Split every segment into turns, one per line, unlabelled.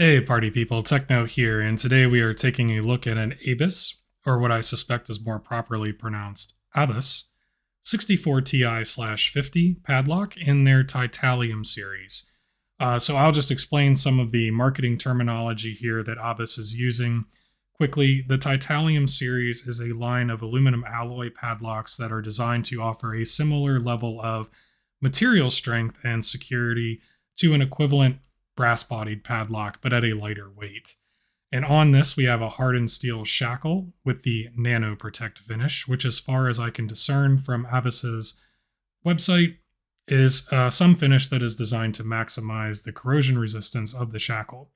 Hey party people, Techno here, and today we are taking a look at an Abus, or what I suspect is more properly pronounced Abus, 64ti/50 padlock in their Titalium series. So I'll just explain some of the marketing terminology here that Abus is using. Quickly, the Titalium series is a line of aluminum alloy padlocks that are designed to offer a similar level of material strength and security to an equivalent brass bodied padlock, but at a lighter weight. And on this, we have a hardened steel shackle with the Nano Protect finish, which, as far as I can discern from Abus's website, is some finish that is designed to maximize the corrosion resistance of the shackle.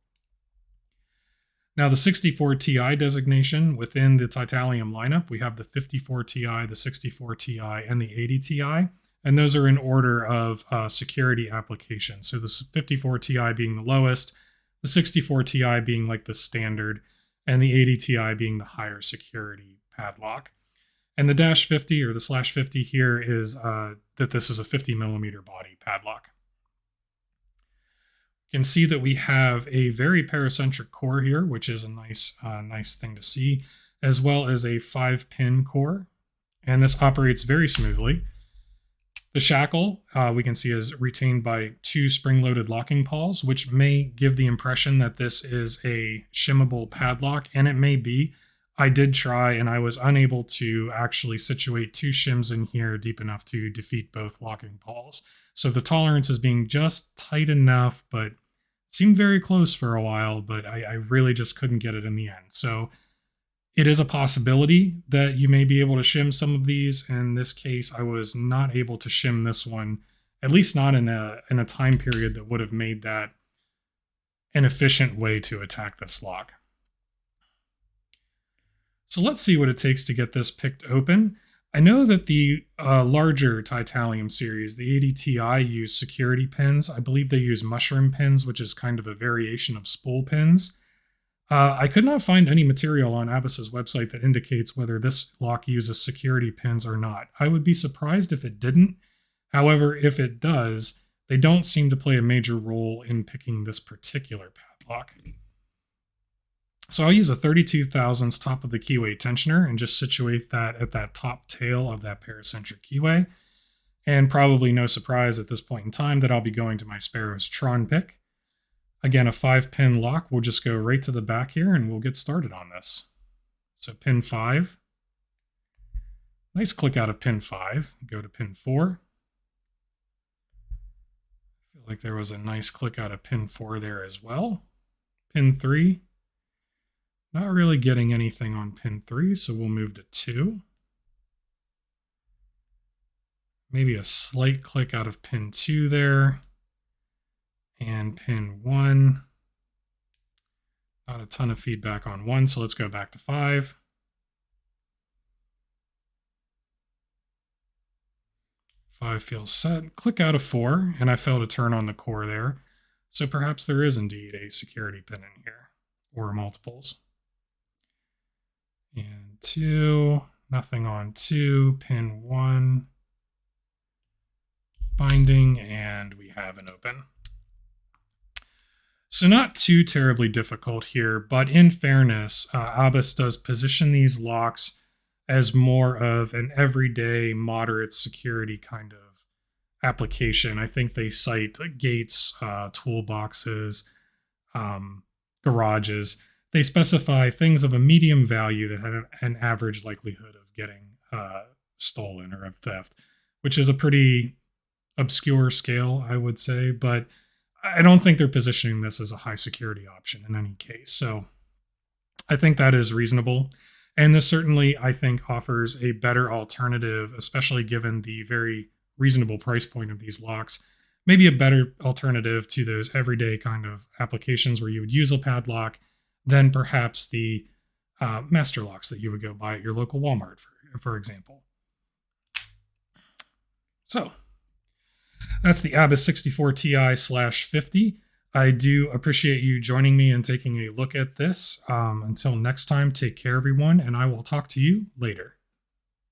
Now, the 64Ti designation within the Titalium lineup, we have the 54Ti, the 64Ti, and the 80Ti. And those are in order of security application. So the 54Ti being the lowest, the 64Ti being like the standard, and the 80Ti being the higher security padlock. And the dash 50 or the slash 50 here is that this is a 50 millimeter body padlock. You can see that we have a very paracentric core here, which is a nice thing to see, as well as a 5-pin core. And this operates very smoothly. The shackle, we can see, is retained by 2 spring-loaded locking pawls, which may give the impression that this is a shimmable padlock, and it may be. I did try, and I was unable to actually situate 2 shims in here deep enough to defeat both locking pawls. So the tolerance is being just tight enough, but it seemed very close for a while, but I really just couldn't get it in the end. So it is a possibility that you may be able to shim some of these. In this case, I was not able to shim this one, at least not in a time period that would have made that an efficient way to attack this lock. So let's see what it takes to get this picked open. I know that the larger Titalium series, the 80Ti, use security pins. I believe they use mushroom pins, which is kind of a variation of spool pins. I could not find any material on Abus's website that indicates whether this lock uses security pins or not. I would be surprised if it didn't. However, if it does, they don't seem to play a major role in picking this particular padlock. So I'll use a 32 thousandths top of the keyway tensioner and just situate that at that top tail of that paracentric keyway. And probably no surprise at this point in time that I'll be going to my Sparrow's Tron pick. Again, a 5-pin lock. We'll just go right to the back here and we'll get started on this. So pin 5. Nice click out of pin 5. Go to pin 4. I feel like there was a nice click out of pin 4 there as well. Pin 3. Not really getting anything on pin 3, so we'll move to 2. Maybe a slight click out of pin 2 there. And pin 1. Not a ton of feedback on 1, so let's go back to 5. 5 feels set. Click out of 4, and I failed to turn on the core there. So perhaps there is indeed a security pin in here, or multiples. And 2, nothing on 2, pin 1. Binding, and we have an open. So not too terribly difficult here, but in fairness, Abus does position these locks as more of an everyday moderate security kind of application. I think they cite gates, toolboxes, garages. They specify things of a medium value that have an average likelihood of getting stolen or of theft, which is a pretty obscure scale, I would say, but I don't think they're positioning this as a high security option in any case. So I think that is reasonable. And this certainly, I think, offers a better alternative, especially given the very reasonable price point of these locks. Maybe a better alternative to those everyday kind of applications where you would use a padlock than perhaps the master locks that you would go buy at your local Walmart, for example. So that's the Abus 64Ti/50. I do appreciate you joining me and taking a look at this. Until next time, take care, everyone, and I will talk to you later.